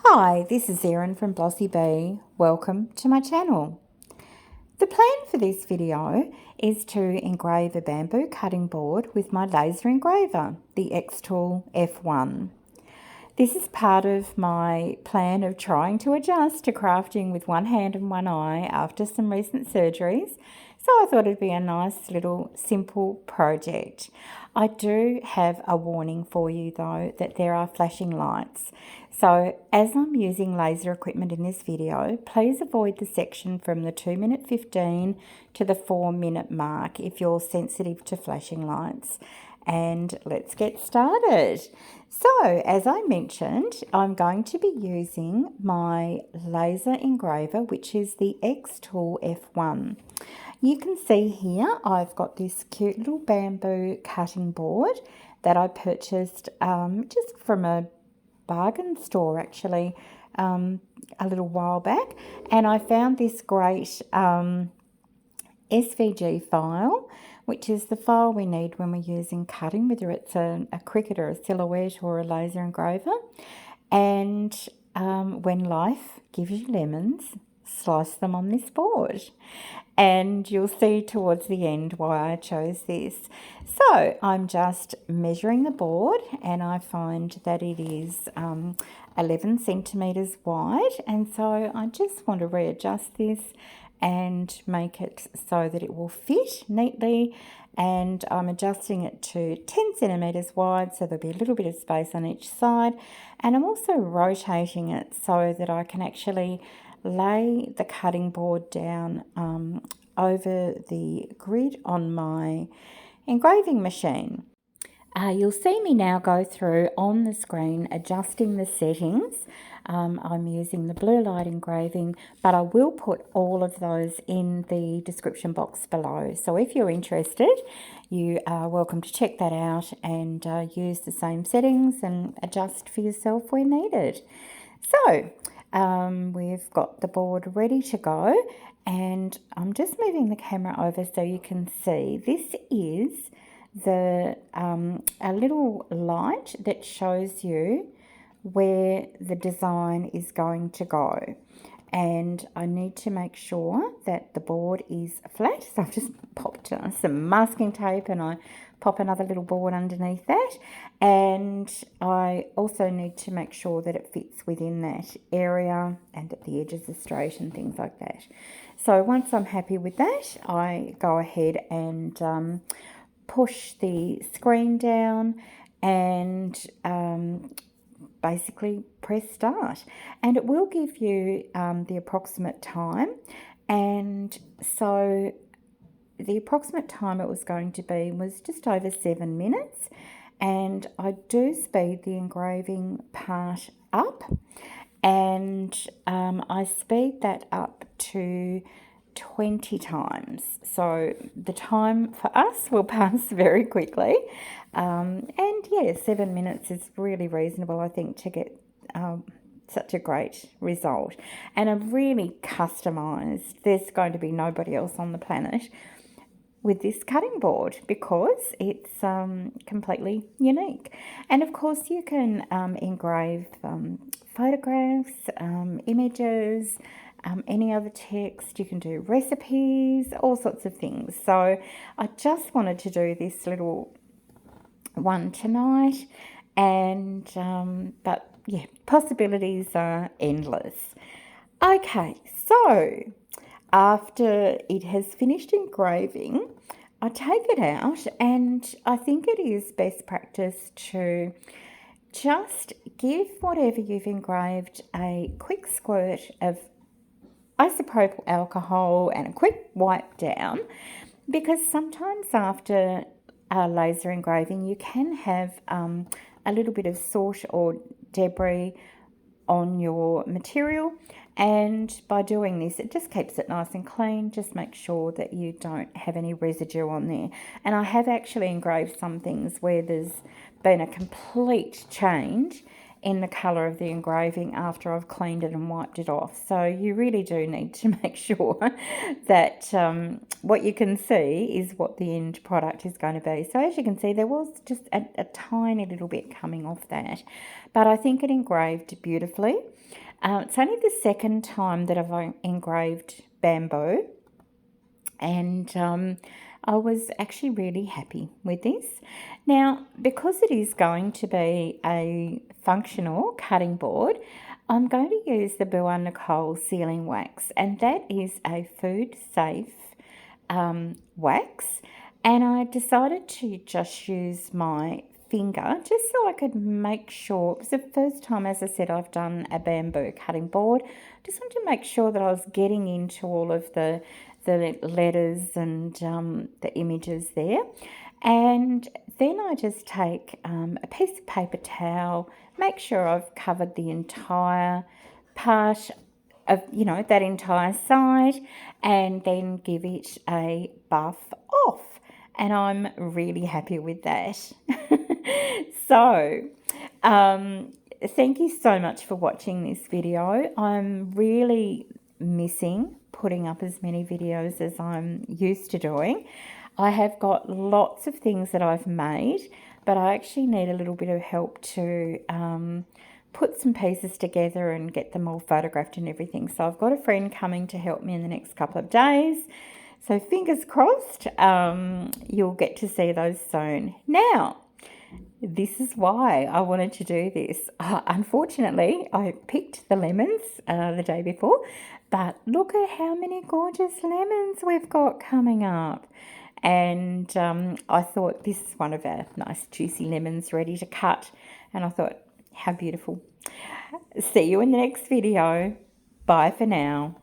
Hi, this is Erin from BlossyB. Welcome to my channel. The plan for this video is to engrave a bamboo cutting board with my laser engraver, the XTool F1. This is part of my plan of trying to adjust to crafting with one hand and one eye after some recent surgeries. So I thought it'd be a nice little simple project. I do have a warning for you though that there are flashing lights. So as I'm using laser equipment in this video, please avoid the section from the 2-minute 15 to the 4-minute mark if you're sensitive to flashing lights. And let's get started. So as I mentioned, I'm going to be using my laser engraver, which is the XTool F1. You can see here I've got this cute little bamboo cutting board that I purchased just from a bargain store actually a little while back, and I found this great SVG file, which is the file we need when we're using cutting, whether it's a Cricut or a silhouette or a laser engraver. And when life gives you lemons, slice them on this board. And you'll see towards the end why I chose this. So I'm just measuring the board, and I find that it is 11 centimetres wide, and so I just want to readjust this and make it so that it will fit neatly. And I'm adjusting it to 10 centimetres wide, so there'll be a little bit of space on each side. And I'm also rotating it so that I can actually lay the cutting board down over the grid on my engraving machine. You'll see me now go through on the screen adjusting the settings. I'm using the blue light engraving, but I will put all of those in the description box below. So if you're interested, you are welcome to check that out and use the same settings and adjust for yourself where needed. So we've got the board ready to go, and I'm just moving the camera over so you can see. This is the a little light that shows you where the design is going to go, and I need to make sure that the board is flat, so I've just popped some masking tape and I pop another little board underneath that, and I also need to make sure that it fits within that area and that the edges are straight and things like that. So once I'm happy with that, I go ahead and push the screen down and basically press start, and it will give you the approximate time. And so the approximate time it was going to be was just over 7 minutes, and I do speed the engraving part up, and I speed that up to 20 times. So the time for us will pass very quickly. And yeah, 7 minutes is really reasonable, I think, to get such a great result. And a really customised, there's going to be nobody else on the planet with this cutting board because it's completely unique. And of course you can engrave photographs, images, any other text. You can do recipes, all sorts of things. So I just wanted to do this little one tonight, and but yeah, possibilities are endless. Okay, so after it has finished engraving, I take it out, and I think it is best practice to just give whatever you've engraved a quick squirt of isopropyl alcohol and a quick wipe down, because sometimes after laser engraving you can have a little bit of soot or debris on your material, and by doing this it just keeps it nice and clean. Just make sure that you don't have any residue on there. And I have actually engraved some things where there's been a complete change in the colour of the engraving after I've cleaned it and wiped it off. So you really do need to make sure that what you can see is what the end product is going to be. So as you can see, there was just a tiny little bit coming off that, but I think it engraved beautifully. It's only the second time that I've engraved bamboo, and I was actually really happy with this. Now, because it is going to be a functional cutting board, I'm going to use the Bua Nicole sealing wax, and that is a food safe wax, and I decided to just use my finger just so I could make sure. It was the first time, as I said, I've done a bamboo cutting board. Just wanted to make sure that I was getting into all of the letters and the images there. And then I just take a piece of paper towel, make sure I've covered the entire part of, that entire side, and then give it a buff off. And I'm really happy with that. So, thank you so much for watching this video. I'm really missing putting up as many videos as I'm used to doing. I have got lots of things that I've made, but I actually need a little bit of help to put some pieces together and get them all photographed and everything. So I've got a friend coming to help me in the next couple of days. So fingers crossed, you'll get to see those soon. Now, this is why I wanted to do this. Unfortunately, I picked the lemons the day before, but look at how many gorgeous lemons we've got coming up. And I thought this is one of our nice juicy lemons ready to cut. And I thought, how beautiful. See you in the next video. Bye for now.